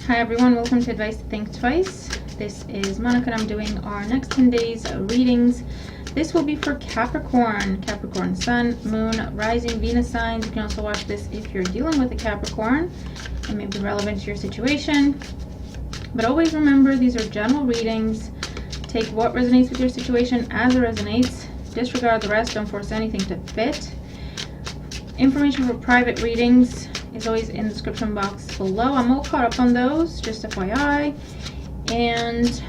Hi everyone, welcome to Advice to Think Twice. This is Monica and I'm doing our next 10 days readings. This will be for Capricorn, Capricorn Sun, Moon, Rising, Venus signs. You can also watch this if you're dealing with a Capricorn. It may be relevant to your situation. But always remember, these are general readings. Take what resonates with your situation as it resonates. Disregard the rest, don't force anything to fit. Information for private readings is always in the description box below. I'm all caught up on those, just FYI. And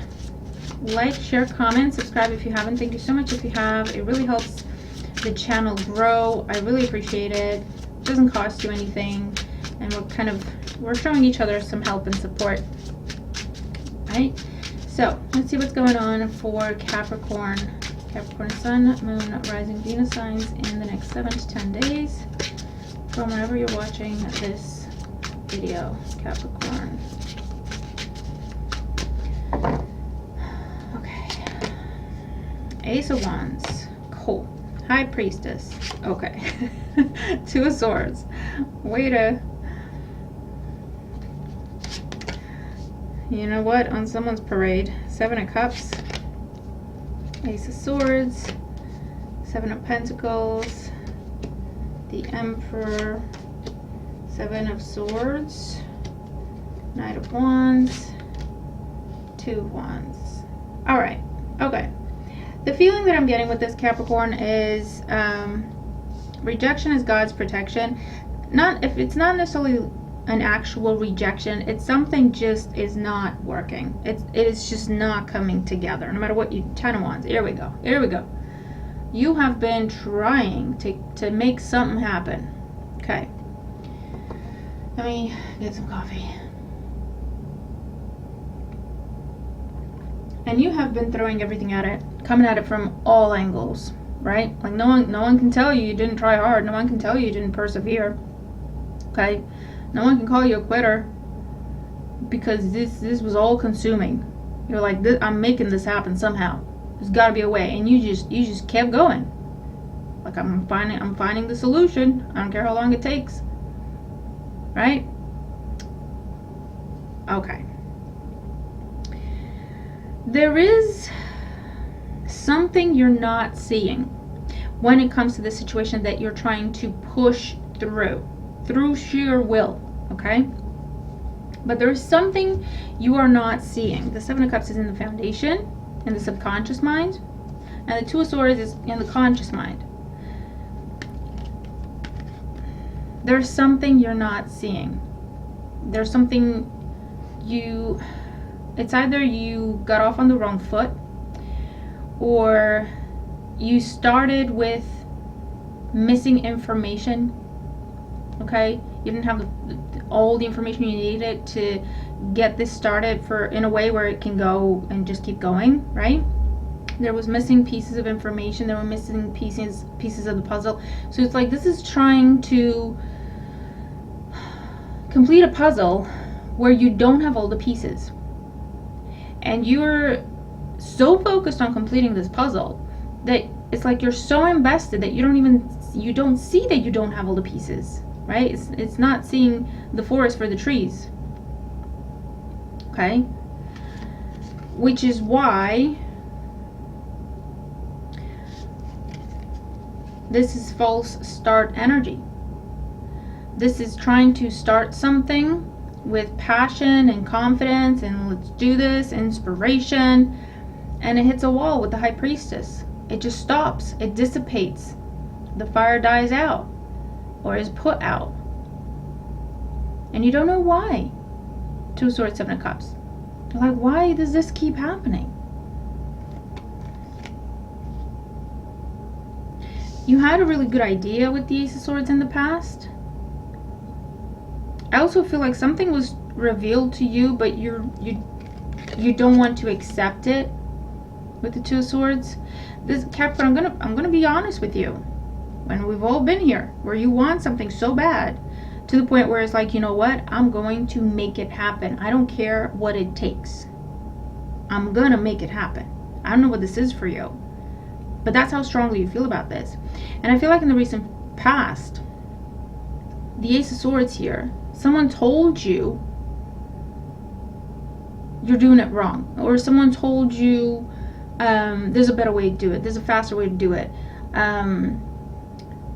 like, share, comment, subscribe if you haven't. Thank you so much if you have. It really helps the channel grow. I really appreciate it. It doesn't cost you anything, and we're showing each other some help and support. All right, so let's see what's going on for Capricorn Sun, Moon, Rising, Venus signs in the next 7 to 10 days from whenever you're watching this video, Capricorn. Okay, Ace of Wands, cool. High Priestess, okay. Two of Swords, you know what, on someone's parade. Seven of Cups, Ace of Swords, Seven of Pentacles, the Emperor, Seven of Swords, Knight of Wands, Two of Wands. All right, okay. The feeling that I'm getting with this Capricorn is rejection is God's protection. It's not necessarily an actual rejection, it's something just is not working. It is just not coming together, no matter what you. 10 of Wands, here we go. You have been trying to make something happen. Okay, let me get some coffee. And you have been throwing everything at it, coming at it from all angles, right? Like no one can tell you didn't try hard. No one can tell you didn't persevere. Okay, no one can call you a quitter, because this was all consuming. You're like, I'm making this happen somehow. There's got to be a way, and you just kept going. Like, I'm finding the solution. I don't care how long it takes. Right? Okay. There is something you're not seeing when it comes to the situation that you're trying to push through sheer will, okay? But there's something you are not seeing. The Seven of Cups is in the foundation, in the subconscious mind, and the Two of Swords is in the conscious mind. There's something you're not seeing. There's something it's either you got off on the wrong foot, or you started with missing information. Okay, you didn't have all the information you needed to get this started in a way where it can go and just keep going, right? There was missing pieces of information. There were missing pieces of the puzzle. So it's like this is trying to complete a puzzle where you don't have all the pieces, and you're so focused on completing this puzzle that it's like you're so invested that you don't see that you don't have all the pieces. Right? It's not seeing the forest for the trees. Okay? Which is why this is false start energy. This is trying to start something with passion and confidence and let's do this, inspiration, and it hits a wall with the High Priestess. It just stops. It dissipates. The fire dies out, or is put out, and you don't know why. Two of Swords, Seven of Cups. You're like, why does this keep happening? You had a really good idea with the Ace of Swords in the past. I also feel like something was revealed to you, but you don't want to accept it with the Two of Swords. This Capricorn, I'm gonna be honest with you. And we've all been here, where you want something so bad to the point where it's like, you know what, I'm going to make it happen. I don't care what it takes. I'm gonna make it happen. I don't know what this is for you, but that's how strongly you feel about this. And I feel like in the recent past, the Ace of Swords here, someone told you you're doing it wrong, or someone told you there's a better way to do it, there's a faster way to do it,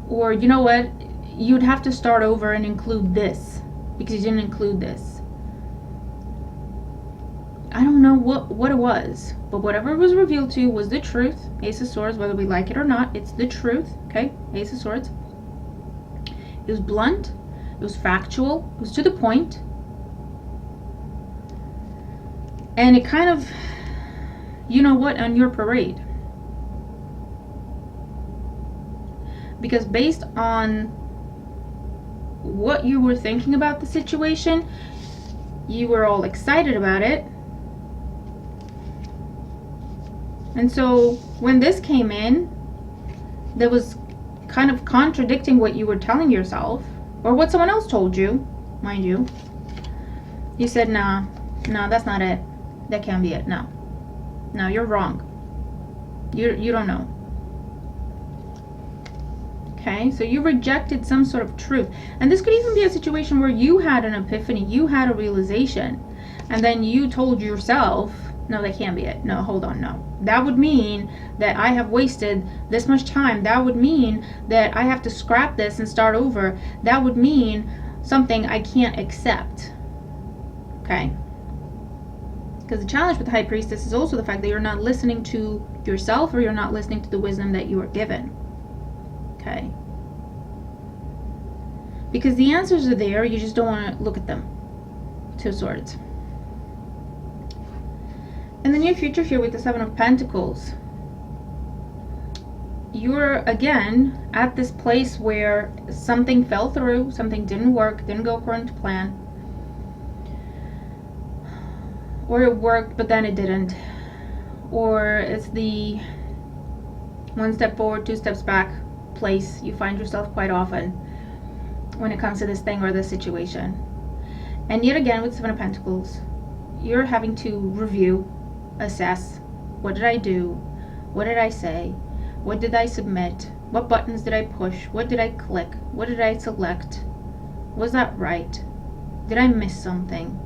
or you know what, you'd have to start over and include this because you didn't include this. I don't know what it was, but whatever was revealed to you was the truth. Ace of Swords, whether we like it or not, it's the truth. Okay, Ace of Swords. It was blunt, it was factual, it was to the point, and it kind of, you know what, on your parade. Because based on what you were thinking about the situation, you were all excited about it. And so when this came in, that was kind of contradicting what you were telling yourself, or what someone else told you, mind you. You said, nah, that's not it. That can't be it. No, you're wrong. You don't know. Okay, so you rejected some sort of truth. And this could even be a situation where you had an epiphany, you had a realization, and then you told yourself, no, that can't be it. No, hold on, no. That would mean that I have wasted this much time. That would mean that I have to scrap this and start over. That would mean something I can't accept. Okay? Because the challenge with the High Priestess is also the fact that you're not listening to yourself, or you're not listening to the wisdom that you are given. Okay? Because the answers are there, you just don't want to look at them. Two of Swords. In the near future here with the Seven of Pentacles, you're again at this place where something fell through, something didn't work, didn't go according to plan. Or it worked, but then it didn't. Or it's the one step forward, two steps back place you find yourself quite often when it comes to this thing or this situation. And yet again with Seven of Pentacles, you're having to review, assess, what did I do, what did I say, what did I submit, what buttons did I push, what did I click, what did I select, was that right, did I miss something?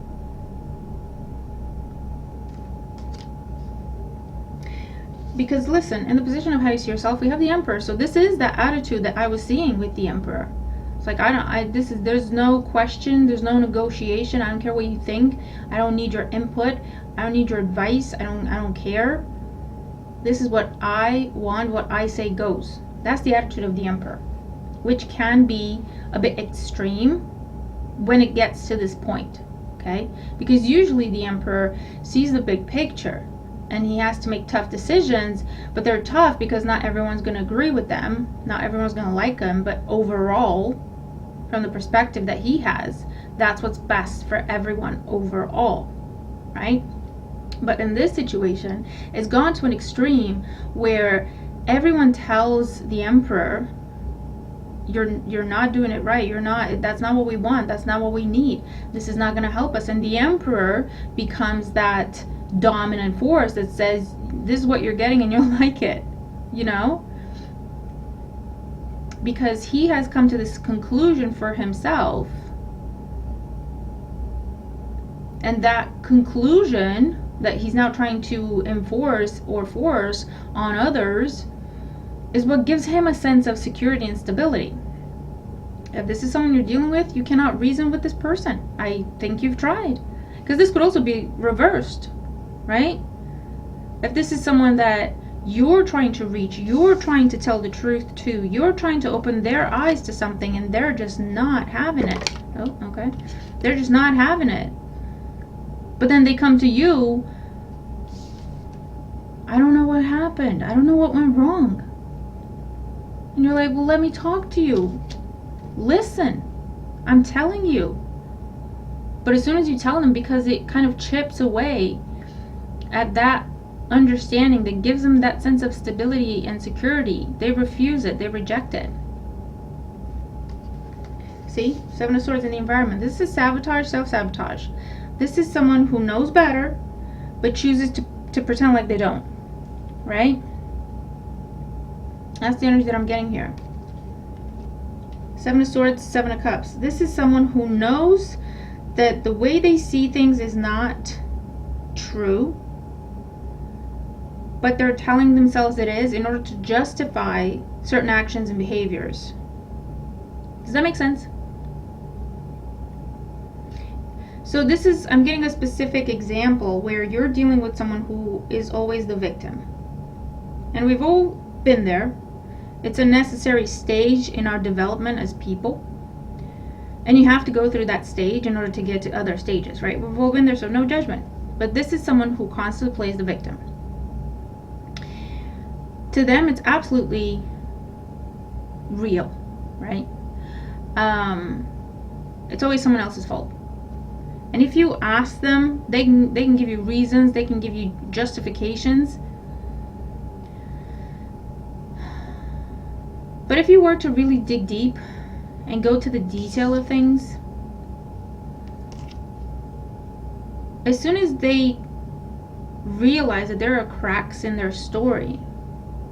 Because listen, in the position of how you see yourself, we have the Emperor, so this is the attitude that I was seeing with the Emperor. It's like, there's no question, there's no negotiation, I don't care what you think, I don't need your input, I don't need your advice, I don't care. This is what I want, what I say goes. That's the attitude of the Emperor, which can be a bit extreme when it gets to this point, okay? Because usually the Emperor sees the big picture and he has to make tough decisions, but they're tough because not everyone's going to agree with them, not everyone's going to like them, but overall, from the perspective that he has, that's what's best for everyone overall, right? But in this situation, it's gone to an extreme where everyone tells the Emperor, you're not doing it right, that's not what we want, that's not what we need, this is not going to help us. And the Emperor becomes that dominant force that says, this is what you're getting and you'll like it, you know? Because he has come to this conclusion for himself, and that conclusion that he's now trying to enforce or force on others is what gives him a sense of security and stability. If this is someone you're dealing with, you cannot reason with this person. I think you've tried. Because this could also be reversed, right? If this is someone that you're trying to reach, you're trying to tell the truth to, you're trying to open their eyes to something and they're just not having it. Oh, okay. They're just not having it. But then they come to you, I don't know what happened. I don't know what went wrong. And you're like, well, let me talk to you. Listen, I'm telling you. But as soon as you tell them, because it kind of chips away at that understanding that gives them that sense of stability and security, they refuse it, they reject it. See, Seven of Swords in the environment. This is sabotage, self-sabotage. This is someone who knows better, but chooses to pretend like they don't, right? That's the energy that I'm getting here. Seven of Swords, Seven of Cups. This is someone who knows that the way they see things is not true, but they're telling themselves it is in order to justify certain actions and behaviors. Does that make sense? So this is, I'm getting a specific example where you're dealing with someone who is always the victim. And we've all been there. It's a necessary stage in our development as people. And you have to go through that stage in order to get to other stages, right? We've all been there, so no judgment. But this is someone who constantly plays the victim. To them, it's absolutely real, right? It's always someone else's fault. And if you ask them, they can give you reasons, they can give you justifications. But if you were to really dig deep and go to the detail of things, as soon as they realize that there are cracks in their story,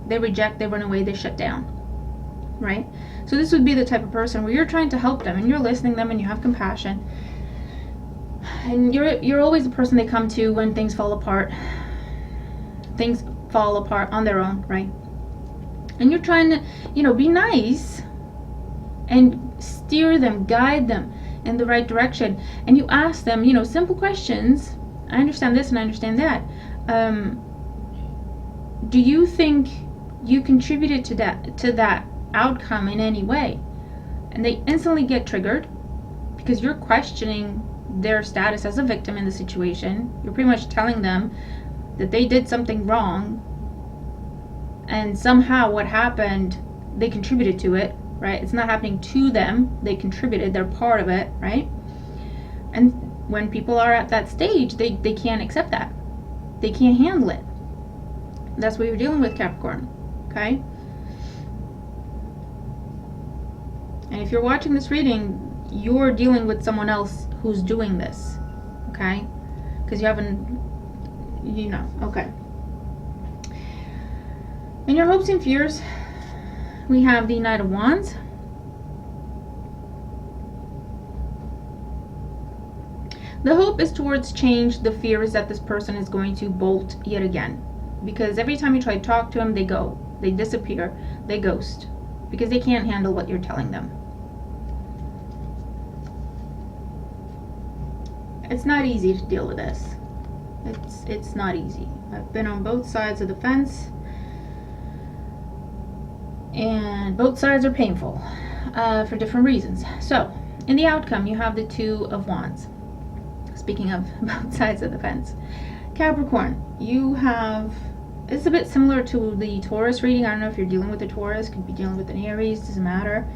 they reject, they run away, they shut down, right? So this would be the type of person where you're trying to help them and you're listening to them and you have compassion. And you're always the person they come to when things fall apart. Things fall apart on their own, right? And you're trying to, be nice and steer them, guide them in the right direction. And you ask them, simple questions. I understand this and I understand that. Do you think you contributed to that outcome in any way? And they instantly get triggered because you're questioning their status as a victim in the situation. You're pretty much telling them that they did something wrong, and somehow what happened, they contributed to it, right? It's not happening to them, they contributed, they're part of it, right? And when people are at that stage, they can't accept that. They can't handle it. That's what you're dealing with, Capricorn, okay? And if you're watching this reading, you're dealing with someone else who's doing this, okay? Because you haven't, okay. In your hopes and fears, we have the Knight of Wands. The hope is towards change. The fear is that this person is going to bolt yet again. Because every time you try to talk to them, they go. They disappear. They ghost. Because they can't handle what you're telling them. It's not easy to deal with this. It's not easy. I've been on both sides of the fence. And both sides are painful for different reasons. So, in the outcome, you have the Two of Wands. Speaking of both sides of the fence. Capricorn, you have, it's a bit similar to the Taurus reading. I don't know if you're dealing with a Taurus, could be dealing with an Aries, doesn't matter.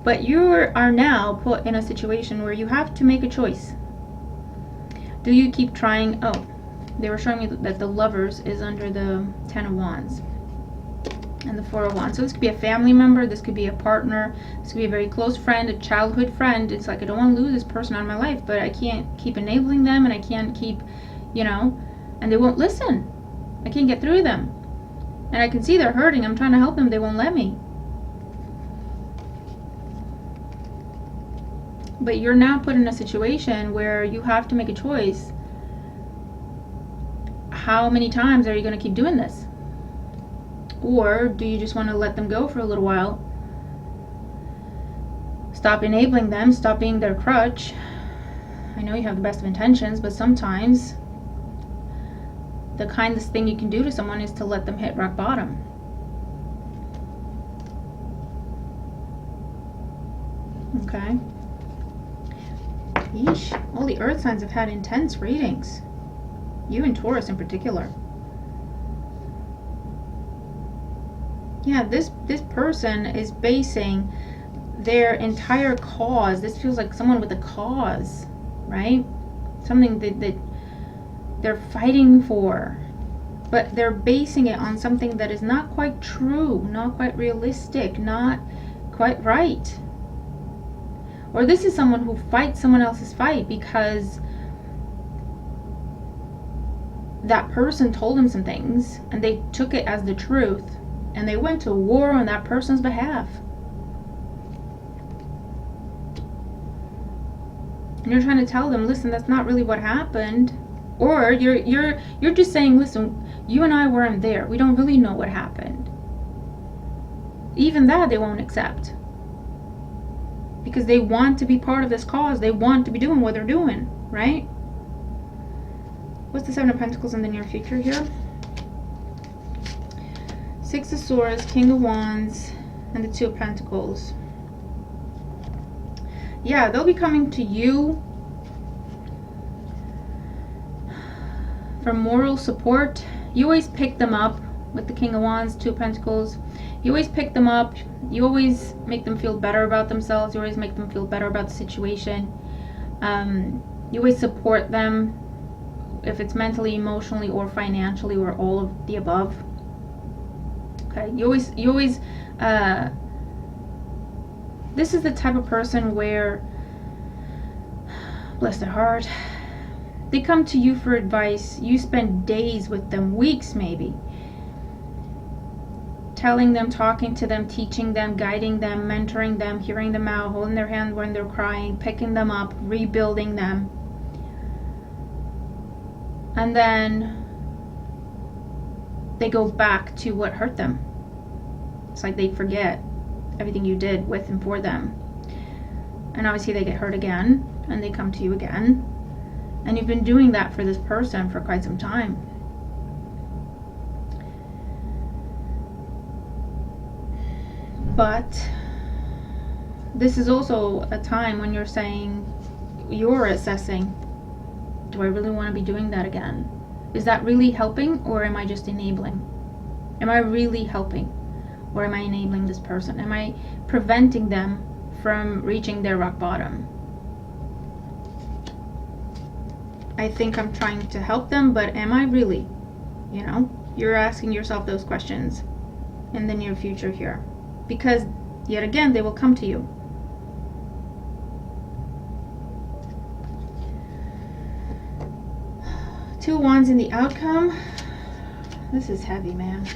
But you are now put in a situation where you have to make a choice. Do you keep trying? Oh, they were showing me that the Lovers is under the Ten of Wands. And the Four of Wands. So this could be a family member, this could be a partner, this could be a very close friend, a childhood friend. It's like, I don't want to lose this person out of my life, but I can't keep enabling them, and I can't keep, and they won't listen. I can't get through to them. And I can see they're hurting. I'm trying to help them. They won't let me. But you're now put in a situation where you have to make a choice. How many times are you going to keep doing this? Or do you just want to let them go for a little while? Stop enabling them, stop being their crutch. I know you have the best of intentions, but sometimes the kindest thing you can do to someone is to let them hit rock bottom. Okay. Yeesh. All the earth signs have had intense readings. You and Taurus in particular. Yeah, this person is basing their entire cause. This feels like someone with a cause, right? Something that they're fighting for. But they're basing it on something that is not quite true, not quite realistic, not quite right. Or this is someone who fights someone else's fight because that person told them some things and they took it as the truth. And they went to war on that person's behalf. And you're trying to tell them, listen, that's not really what happened. Or you're just saying, listen, you and I weren't there. We don't really know what happened. Even that they won't accept. Because they want to be part of this cause. They want to be doing what they're doing, right? What's the Seven of Pentacles in the near future here? Six of Swords, King of Wands, and the Two of Pentacles. Yeah, they'll be coming to you for moral support. You always pick them up with the King of Wands, Two of Pentacles. You always pick them up. You always make them feel better about themselves. You always make them feel better about the situation. You always support them, if it's mentally, emotionally, or financially, or all of the above. Okay, you always this is the type of person where, bless their heart, they come to you for advice. You spend days with them, weeks maybe, telling them, talking to them, teaching them, guiding them, mentoring them, hearing them out, holding their hand when they're crying, picking them up, rebuilding them. And then they go back to what hurt them. It's like they forget everything you did with and for them. And obviously they get hurt again, and they come to you again. And you've been doing that for this person for quite some time. But this is also a time when you're saying, you're assessing, do I really want to be doing that again? Is that really helping, or am I just enabling? Am I really helping, or am I enabling this person? Am I preventing them from reaching their rock bottom? I think I'm trying to help them, but am I really? You know, you're asking yourself those questions in the near future here. Because, yet again, they will come to you. Two of Wands in the outcome. This is heavy, man.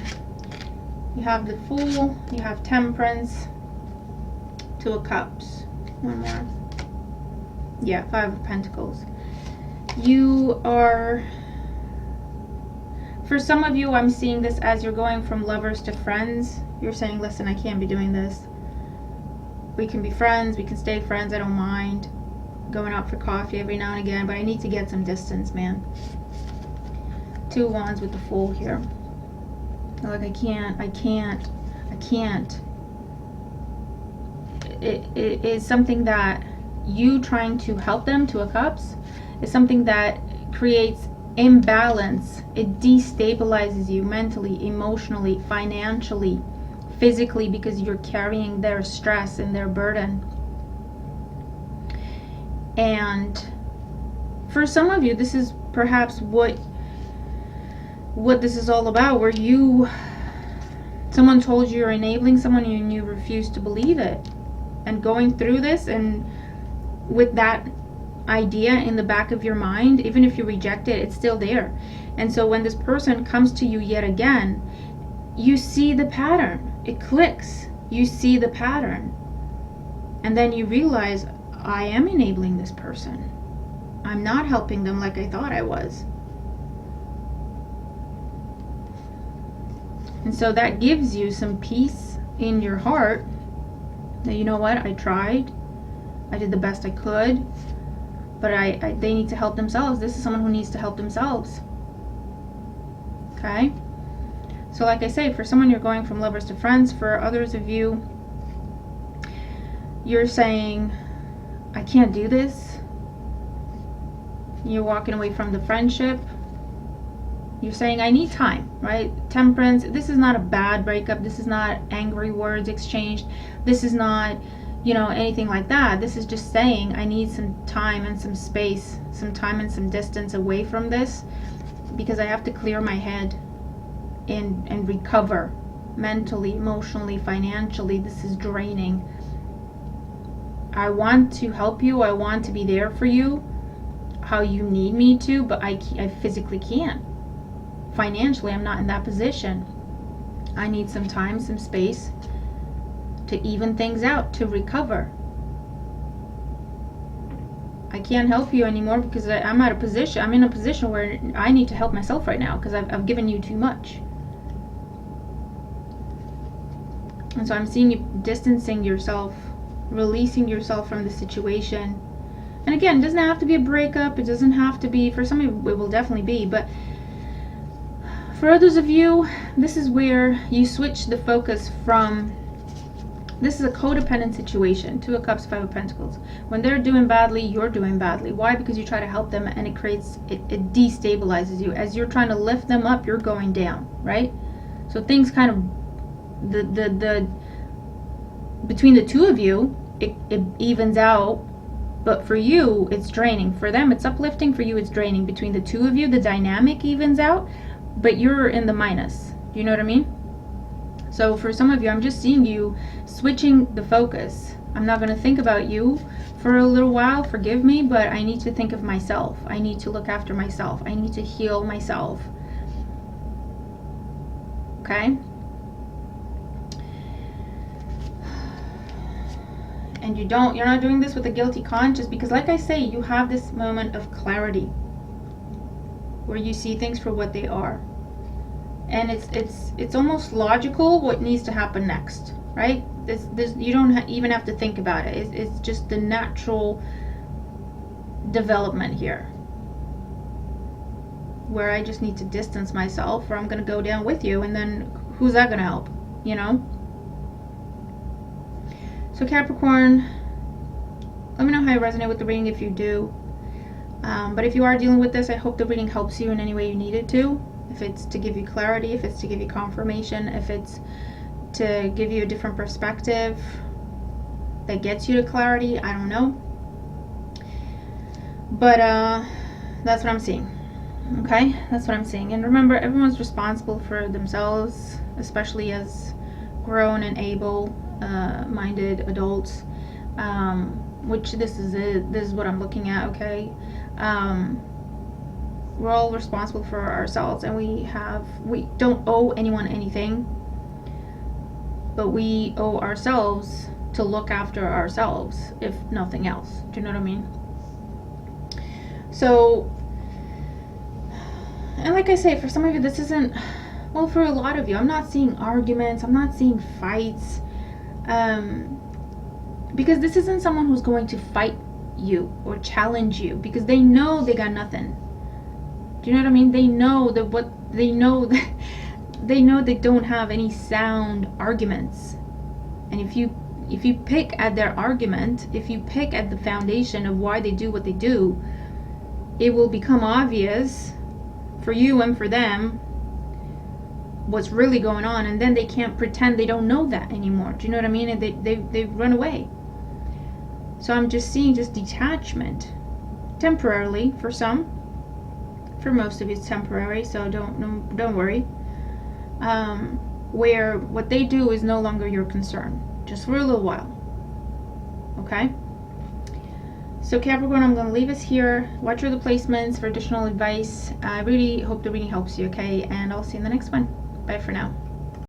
You have the Fool, you have Temperance, Two of Cups. One more. Yeah, Five of Pentacles. You are, for some of you, I'm seeing this as you're going from lovers to friends. You're saying, listen, I can't be doing this. We can be friends, we can stay friends, I don't mind going out for coffee every now and again, but I need to get some distance, man. Two of Wands with the Fool here. Like, I can't. It is something that you trying to help them, Two of Cups, is something that creates imbalance. It destabilizes you mentally, emotionally, financially, physically, because you're carrying their stress and their burden. And for some of you, this is perhaps what this is all about, where someone told you you're enabling someone and you refuse to believe it. And going through this, and with that idea in the back of your mind, even if you reject it, it's still there. And so when this person comes to you yet again, you see the pattern. It clicks. You see the pattern. And then you realize, I am enabling this person. I'm not helping them like I thought I was. And so that gives you some peace in your heart that, you know what, I tried. I did the best I could. But they need to help themselves. This is someone who needs to help themselves. Okay? So like I say, for someone, you're going from lovers to friends. For others of you, you're saying, I can't do this. You're walking away from the friendship. You're saying, I need time, right? Temperance. This is not a bad breakup. This is not angry words exchanged. This is not, anything like that. This is just saying, I need some time and some space, some time and some distance away from this, because I have to clear my head and recover mentally, emotionally, financially. This is draining. I want to help you. I want to be there for you how you need me to, but I physically can't. Financially, I'm not in that position. I need some time, some space to even things out, to recover. I I can't help you anymore because I'm in a position where I need to help myself right now because I've given you too much. And so I'm seeing you distancing yourself, releasing yourself from the situation. And again, it doesn't have to be a breakup. It doesn't have to be, for some of you, it will definitely be. But for others of you, this is where you switch the focus from, this is a codependent situation. 2 of Cups, 5 of Pentacles. When they're doing badly, you're doing badly. Why? Because you try to help them and it destabilizes you. As you're trying to lift them up, you're going down, right? So things kind of, between the 2 of you, it evens out. But for you, it's draining. For them, it's uplifting. For you, it's draining. Between the 2 of you, the dynamic evens out, but you're in the minus. Do you know what I mean? So for some of you, I'm just seeing you switching the focus. I'm not going to think about you for a little while. Forgive me, but I need to think of myself. I need to look after myself. I need to heal myself. Okay? And you're not doing this with a guilty conscience, because like I say, you have this moment of clarity where you see things for what they are. And it's almost logical what needs to happen next, right? You don't even have to think about it. It's just the natural development here, where I just need to distance myself, or I'm going to go down with you, and then who's that going to help, you know? So Capricorn, let me know how you resonate with the reading if you do. But if you are dealing with this, I hope the reading helps you in any way you need it to. If it's to give you clarity, if it's to give you confirmation, if it's to give you a different perspective that gets you to clarity, I don't know. But that's what I'm seeing. Okay? That's what I'm seeing. And remember, everyone's responsible for themselves, especially as grown and able minded adults, which this is what I'm looking at. Okay, we're all responsible for ourselves, and we don't owe anyone anything, but we owe ourselves to look after ourselves, if nothing else. Do you know what I mean? So, and like I say, for some of you, this isn't, well, for a lot of you, I'm not seeing arguments, I'm not seeing fights. Because this isn't someone who's going to fight you or challenge you, because they know they got nothing. Do you know what I mean? They know that they know they don't have any sound arguments. And if you pick at their argument, if you pick at the foundation of why they do what they do, it will become obvious for you and for them what's really going on, and then they can't pretend they don't know that anymore. Do you know what I mean? And they run away. So I'm just seeing just detachment, temporarily for some. For most of you, it's temporary, so don't worry. Where what they do is no longer your concern, just for a little while. Okay. So Capricorn, I'm going to leave us here. Watch your placements for additional advice. I really hope the reading helps you. Okay, and I'll see you in the next one. Bye for now.